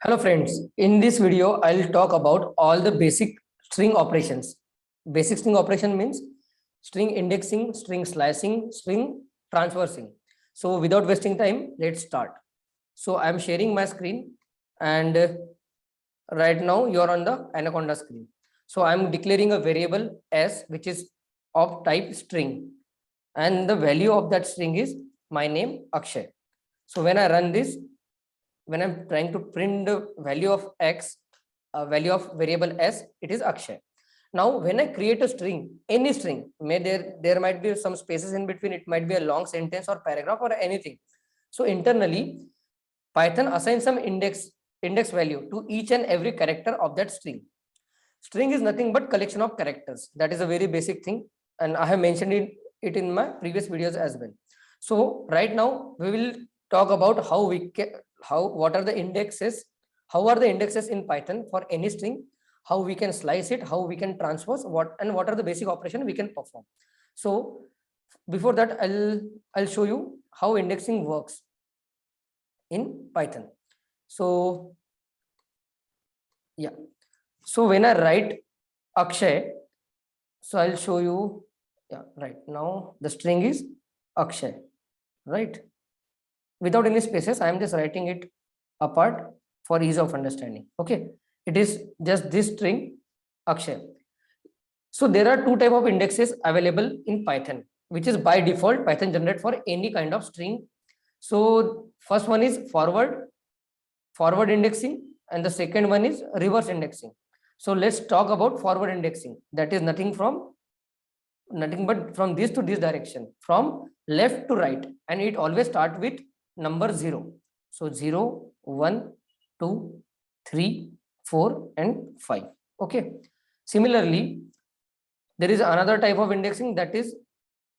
Hello friends, in this video I'll talk about all the basic string operations. Basic string operation means string indexing, string slicing, string transversing. So without wasting time, let's start. So I'm sharing my screen and right now you're on the Anaconda screen. So I'm declaring a variable s which is of type string and the value of that string is my name Akshay. So when I run this, when I'm trying to print the value of x, value of variable s, it is Akshay. Now, when I create a string, any string, there might be some spaces in between. It might be a long sentence or paragraph or anything. So internally, Python assigns some index value to each and every character of that string. String is nothing but collection of characters. That is a very basic thing, and I have mentioned it in my previous videos as well. So right now we will talk about what are the indexes, how are the indexes in Python for any string, how we can slice it, how we can transpose what are the basic operation we can perform. So before that, I'll show you how indexing works in Python. So yeah, so when I write Akshay, so I'll show you. Yeah, right now the string is Akshay, right? Without any spaces, I am just writing it apart for ease of understanding. Okay, it is just this string Akshay. So there are two type of indexes available in Python, which is by default Python generate for any kind of string. So first one is forward indexing, and the second one is reverse indexing. So let's talk about forward indexing. That is nothing but from this to this direction, from left to right, and it always start with number 0. So 0, 1, 2, 3, 4 and 5. Okay. Similarly, there is another type of indexing that is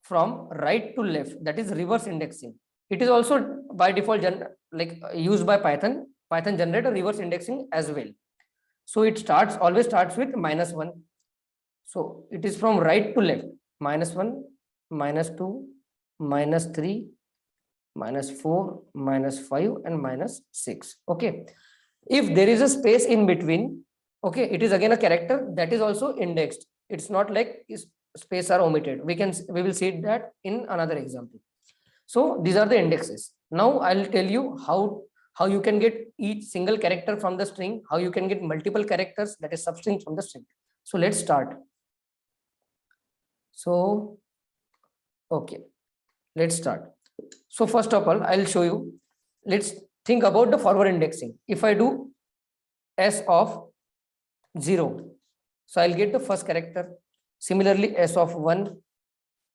from right to left, that is reverse indexing. It is also by default used by Python generate a reverse indexing as well. So it always starts with -1. So it is from right to left, -1, -2, -3, -4, -5 and -6. Okay, if there is a space in between, okay, it is again a character that is also indexed. It's not like space are omitted. We will see that in another example. So these are the indexes. Now I'll tell you how you can get each single character from the string, how you can get multiple characters, that is substring, from the string. So let's start. So okay, let's start. So first of all, I'll show you. Let's think about the forward indexing. If I do s of 0, so I'll get the first character. Similarly, s of 1,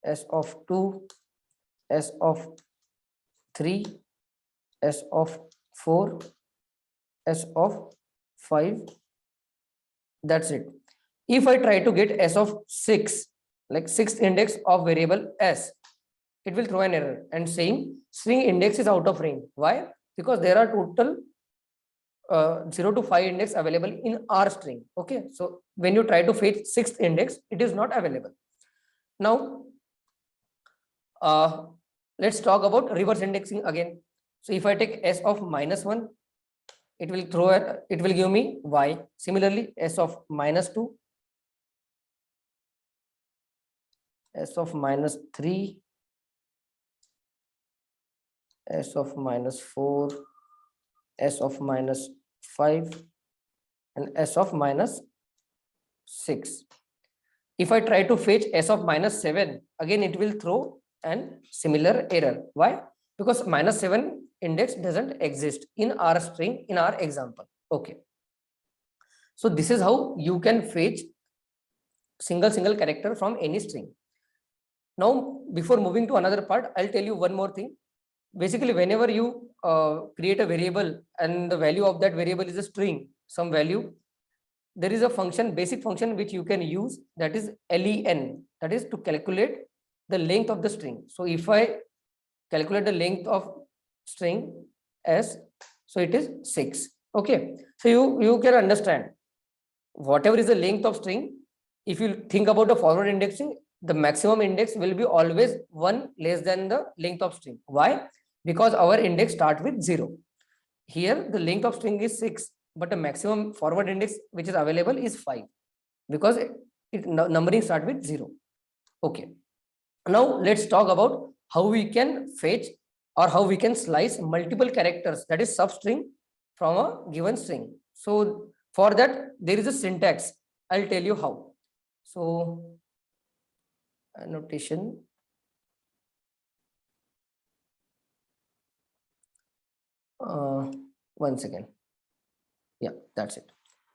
s of 2, s of 3, s of 4, s of 5. That's it. If I try to get s of 6, like sixth index of variable s, it will throw an error and saying string index is out of range. Why? Because there are total 0 to 5 index available in R string. Okay, so when you try to fetch sixth index, it is not available. Now let's talk about reverse indexing again. So if I take s of -1, it will give me y. Similarly, s of -2, s of -3, s of -4, s of -5 and s of -6. If I try to fetch s of -7, again it will throw an similar error. Why? Because -7 index doesn't exist in our string in our example. Okay, so this is how you can fetch single character from any string. Now before moving to another part, I'll tell you one more thing. Basically, whenever you create a variable and the value of that variable is a string, some value, there is a function, basic function, which you can use, that is len, that is to calculate the length of the string. So if I calculate the length of string s, so it is 6. Okay, so you can understand whatever is the length of string. If you think about the forward indexing, the maximum index will be always 1 less than the length of string. Why? Because our index start with 0. Here the length of string is 6, but the maximum forward index which is available is 5 because numbering start with 0. Okay, now let's talk about how we can fetch or how we can slice multiple characters, that is substring, from a given string. So for that there is a syntax. I'll tell you how. So annotation. One second. Yeah, that's it.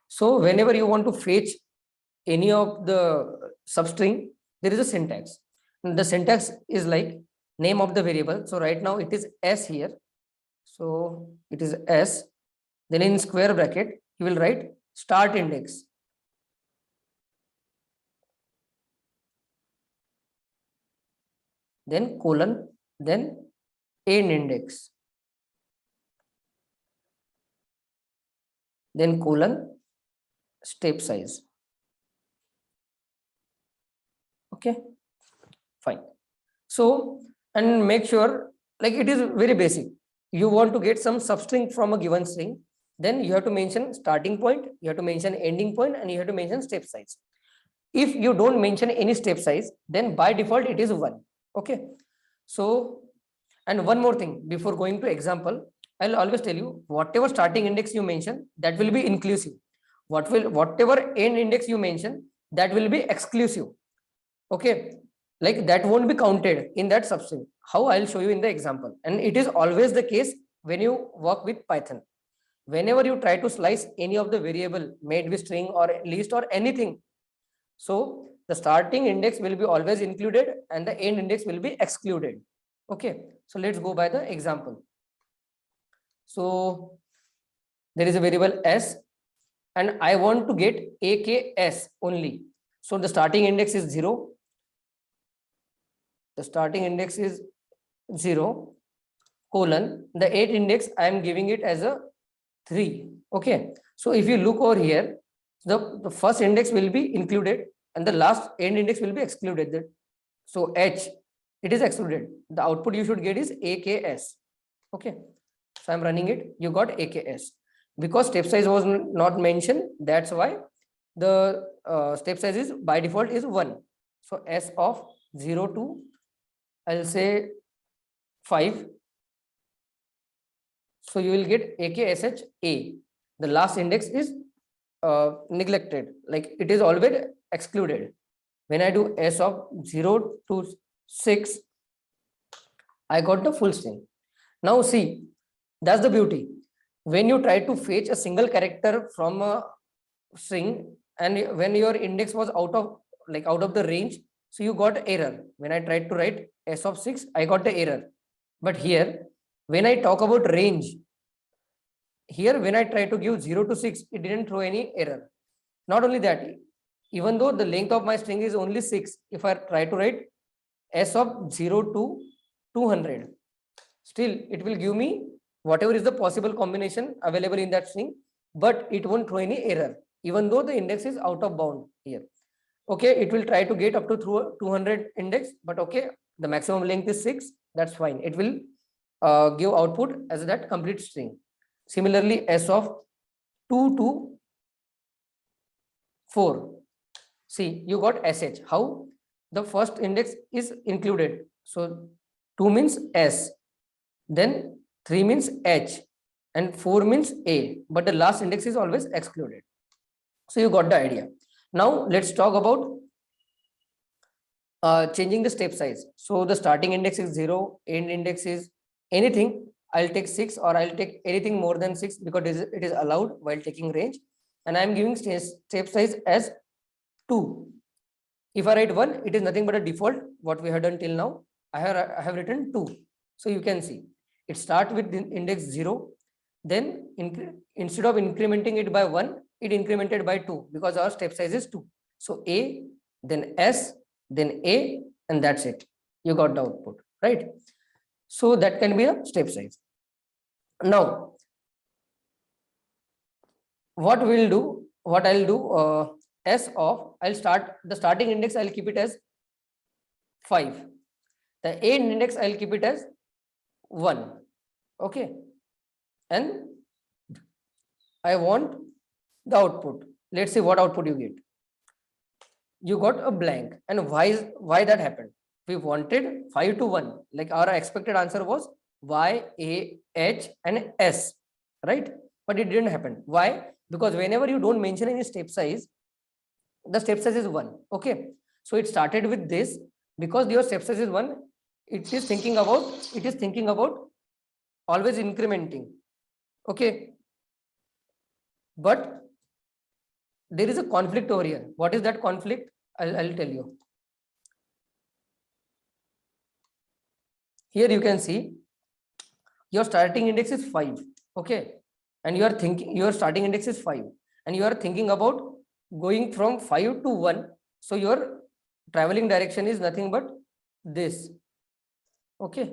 So whenever you want to fetch any of the substring, there is a syntax. And the syntax is like name of the variable. So right now it is s here. So it is s. Then in square bracket, you will write start index. Then colon, then end index. Then colon, step size. Okay, fine. So, and make sure, like it is very basic. You want to get some substring from a given string, then you have to mention starting point, you have to mention ending point, and you have to mention step size. If you don't mention any step size, then by default it is 1. Okay. So, and one more thing before going to example, I'll always tell you whatever starting index you mention, that will be inclusive. Whatever end index you mention, that will be exclusive. Okay, like that won't be counted in that substring. How? I'll show you in the example. And it is always the case when you work with Python. Whenever you try to slice any of the variable, made with string or list or anything, so the starting index will be always included and the end index will be excluded. Okay, so let's go by the example. So there is a variable s and I want to get AKS only. So the starting index is 0. The starting index is 0 colon the 8 index I am giving it as a 3. Okay, so if you look over here, the first index will be included and the last end index will be excluded. So h, it is excluded. The output you should get is AKS. Okay, so I'm running it. You got AKS because step size was not mentioned. That's why the step size is by default is 1. So s of 0 to, I'll say 5. So you will get AKSH A. The last index is neglected, like it is always excluded. When I do s of 0 to 6, I got the full string. Now see, that's the beauty. When you try to fetch a single character from a string and when your index was out of the range, so you got error. When I tried to write s of 6, I got the error. But here, when I talk about range, here when I try to give 0 to 6, it didn't throw any error. Not only that, even though the length of my string is only 6, if I try to write s of 0 to 200, still it will give me whatever is the possible combination available in that string, but it won't throw any error, even though the index is out of bound here. Okay, it will try to get up to 200 index, but okay, the maximum length is 6, that's fine. It will give output as that complete string. Similarly, s of 2 to 4. See, you got sh. How? The first index is included. So 2 means s, then 3 means h, and 4 means a, but the last index is always excluded. So you got the idea. Now let's talk about changing the step size. So the starting index is 0, end index is anything. I'll take 6 or I'll take anything more than 6 because it is allowed while taking range. And I'm giving step size as 2. If I write 1, it is nothing but a default, what we have done till now. I have written 2. So you can see it starts with index 0. Then instead of incrementing it by 1, it incremented by 2 because our step size is 2. So A, then S, then A, and that's it. You got the output, right? So that can be a step size. Now, what I'll do, S of, I'll start the starting index, I'll keep it as 5. The end index, I'll keep it as 1. Okay. And I want the output. Let's see what output you get. You got a blank. And why that happened? We wanted 5 to 1. Like our expected answer was Y, A, H, and S, right? But it didn't happen. Why? Because whenever you don't mention any step size, the step size is 1. Okay. So it started with this. Because your step size is 1, it is thinking about always incrementing. Okay. But there is a conflict over here. What is that conflict? I'll tell you. Here you can see your starting index is 5. Okay. And you are thinking your starting index is 5. And you are thinking about going from 5 to 1. So your traveling direction is nothing but this. Okay.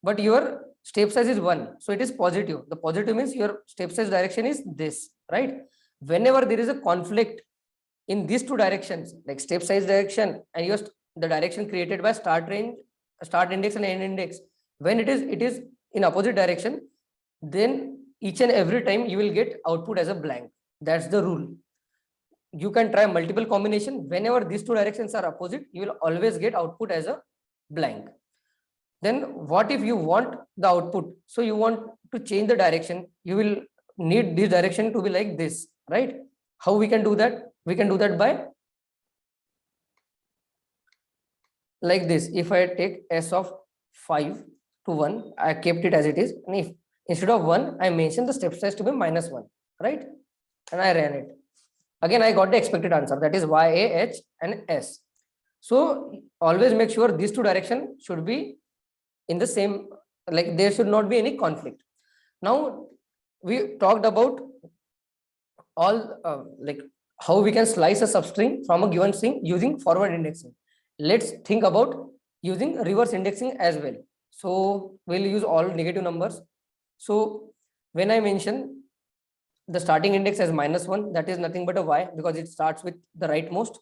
But your step size is 1. So it is positive. The positive means your step size direction is this, right? Whenever there is a conflict in these two directions, like step size direction and your the direction created by start range, start index and end index, when it is in opposite direction, then each and every time you will get output as a blank. That's the rule. You can try multiple combination. Whenever these two directions are opposite, you will always get output as a blank. Then what if you want the output? So you want to change the direction. You will need this direction to be like this, right? How we can do that? We can do that by like this. If I take S of 5 to 1, I kept it as it is. And if instead of 1, I mentioned the step size to be -1, right? And I ran it. Again, I got the expected answer. That is Y, A, H, and S. So always make sure these two directions should be in the same, like there should not be any conflict. Now, we talked about all like how we can slice a substring from a given string using forward indexing. Let's think about using reverse indexing as well. So we'll use all negative numbers. So when I mention the starting index as -1, that is nothing but a Y, because it starts with the rightmost,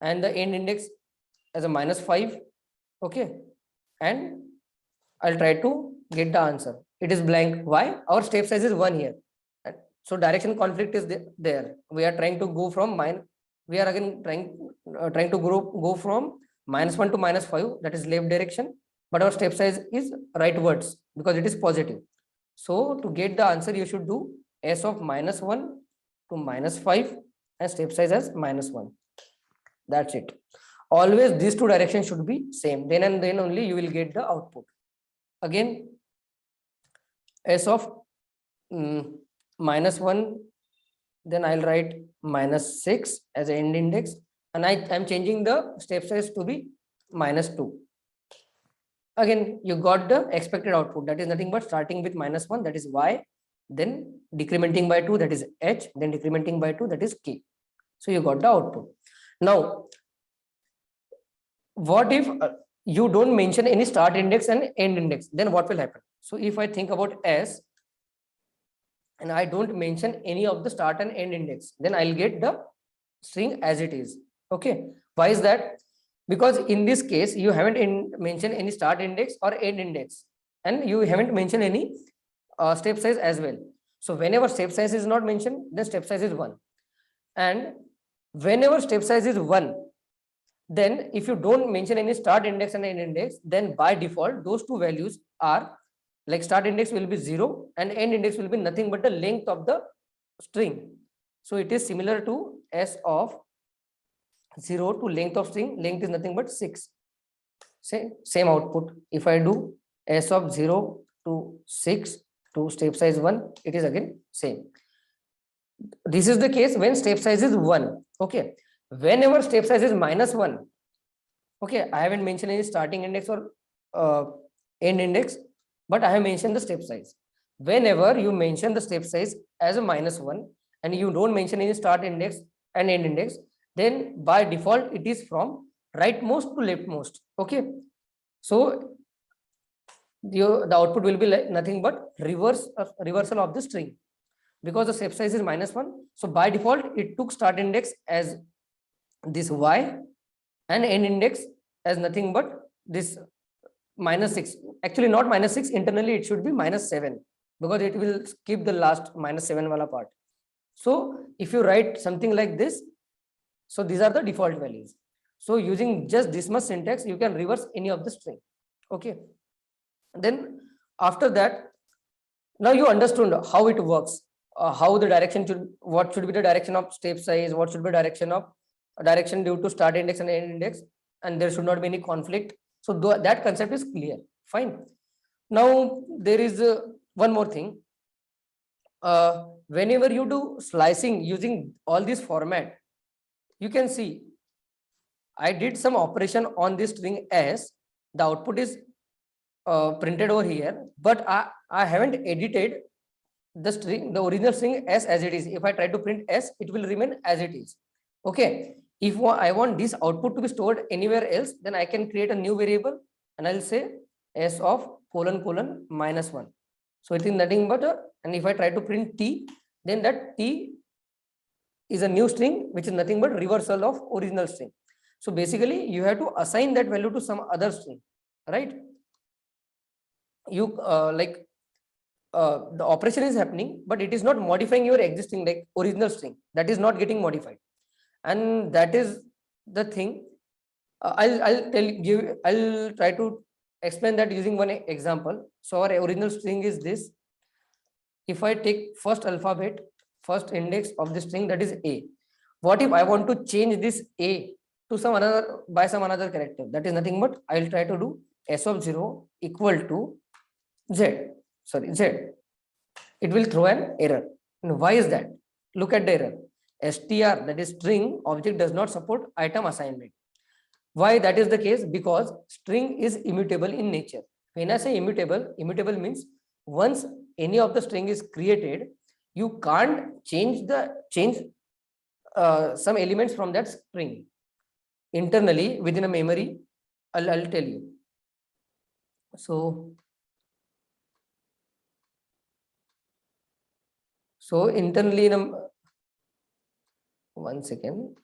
and the end index as a -5. Okay. And I'll try to get the answer. It is blank. Why? Our step size is 1 here. So direction conflict is there. We are trying to go from we are again trying to go from -1 to -5. That is left direction. But our step size is rightwards because it is positive. So to get the answer, you should do S of -1 to -5 and step size as -1. That's it. Always these two directions should be same. Then and then only you will get the output. Again, S of -1, then I'll write -6 as an end index, and I am changing the step size to be -2. Again, you got the expected output. That is nothing but starting with -1, that is Y, then decrementing by 2, that is H, then decrementing by 2, that is K. So you got the output. Now, what if you don't mention any start index and end index? Then what will happen? So if I think about S and I don't mention any of the start and end index, then I'll get the string as it is. Okay. Why is that? Because in this case, you haven't mentioned any start index or end index, and you haven't mentioned any step size as well. So whenever step size is not mentioned, then step size is 1. And whenever step size is 1, then if you don't mention any start index and end index, then by default, those two values are like start index will be 0 and end index will be nothing but the length of the string. So it is similar to S of 0 to length of string. Length is nothing but 6. Same output. If I do S of 0 to 6 to step size 1, it is again same. This is the case when step size is 1. Okay. Whenever step size is -1, okay, I haven't mentioned any starting index or end index, but I have mentioned the step size. Whenever you mention the step size as a -1 and you don't mention any start index and end index, then by default it is from rightmost to leftmost. Okay. So the output will be like nothing but reversal of the string, because the step size is -1. So by default it took start index as this Y and end index as nothing but this -6. Actually not -6, internally it should be -7. because it will skip the last -7 wala part. So if you write something like this, so these are the default values. So using just this much syntax, you can reverse any of the string. Okay. Then after that, now you understood how it works, how the direction should, what should be the direction of step size, what should be direction due to start index and end index, and there should not be any conflict. So that concept is clear. Fine. Now there is one more thing. Whenever you do slicing using all this format, you can see I did some operation on this string S. The output is printed over here, but I haven't edited the string, the original string S as it is. If I try to print S, it will remain as it is. Okay. If I want this output to be stored anywhere else, then I can create a new variable and I'll say S of ::-1. So it is nothing but and if I try to print T, then that T is a new string, which is nothing but reversal of original string. So basically you have to assign that value to some other string, right? You the operation is happening, but it is not modifying your existing like original string. That is not getting modified, and that is the thing. I'll try to explain that using one example. So our original string is this. If I take first alphabet, first index of the string, that is A. What if I want to change this A to some another by some another character? That is nothing but I'll try to do S of 0 equal to Z. Sorry, Z. It will throw an error. And why is that? Look at the error. str, that is string object, does not support item assignment. Why that is the case? Because string is immutable in nature. When I say immutable, immutable means once any of the string is created, you can't change some elements from that string internally within a memory. I'll tell you. So internally, one second.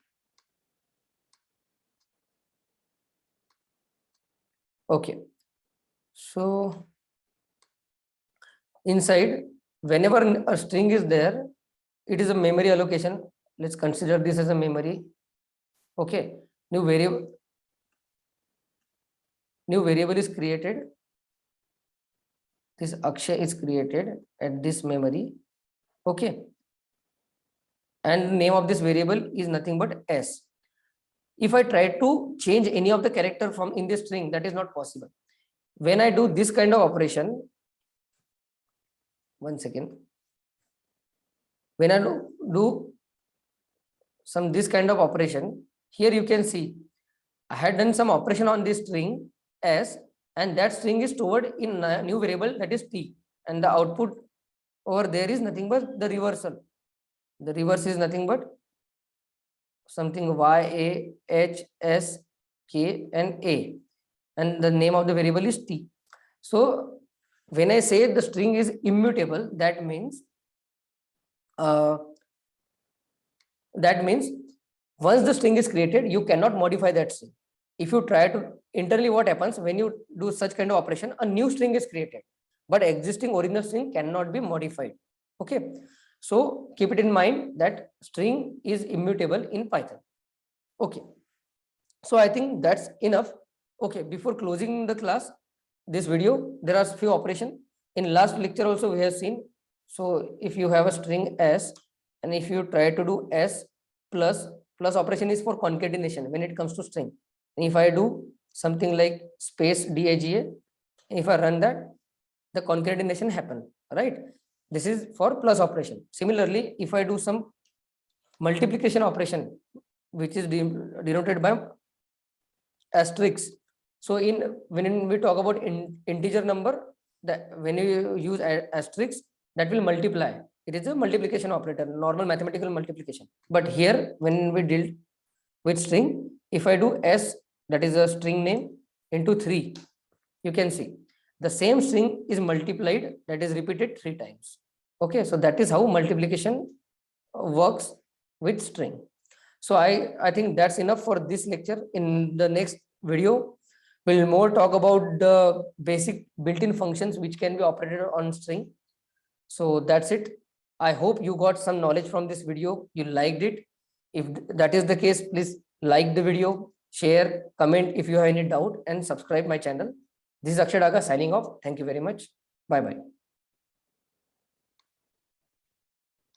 Okay. So inside, whenever a string is there, it is a memory allocation. Let's consider this as a memory. Okay. New variable is created. This akshay is created at this memory. Okay. And name of this variable is nothing but S. If I try to change any of the character from in this string, that is not possible. When I do this kind of operation, one second. When I do some this kind of operation, here you can see I had done some operation on this string S, and that string is stored in a new variable, that is T, and the output over there is nothing but the reversal. The reverse is nothing but something Y, A, H, S, K, and A, and the name of the variable is T. So when I say the string is immutable, that means once the string is created, you cannot modify that string. If you try to internally, what happens when you do such kind of operation, a new string is created, but existing original string cannot be modified. Okay. So keep it in mind that string is immutable in Python. Okay. So I think that's enough. Okay. Before closing the class, this video, there are few operations. In last lecture also we have seen. So if you have a string S, and if you try to do S plus operation is for concatenation when it comes to string. And if I do something like space DAGA, if I run that, the concatenation happen, right? This is for plus operation. Similarly, if I do some multiplication operation, which is denoted by asterisk. So when we talk about integer number, that when you use asterisk, that will multiply. It is a multiplication operator, normal mathematical multiplication. But here, when we deal with string, if I do S, that is a string name, into 3, you can see the same string is multiplied, that is repeated 3 times. Okay, so that is how multiplication works with string. So I think that's enough for this lecture. In the next video, we'll more talk about the basic built-in functions which can be operated on string. So that's it. I hope you got some knowledge from this video. You liked it. If that is the case, please like the video, share, comment if you have any doubt, and subscribe my channel. This is Akshay Daga signing off. Thank you very much. Bye bye.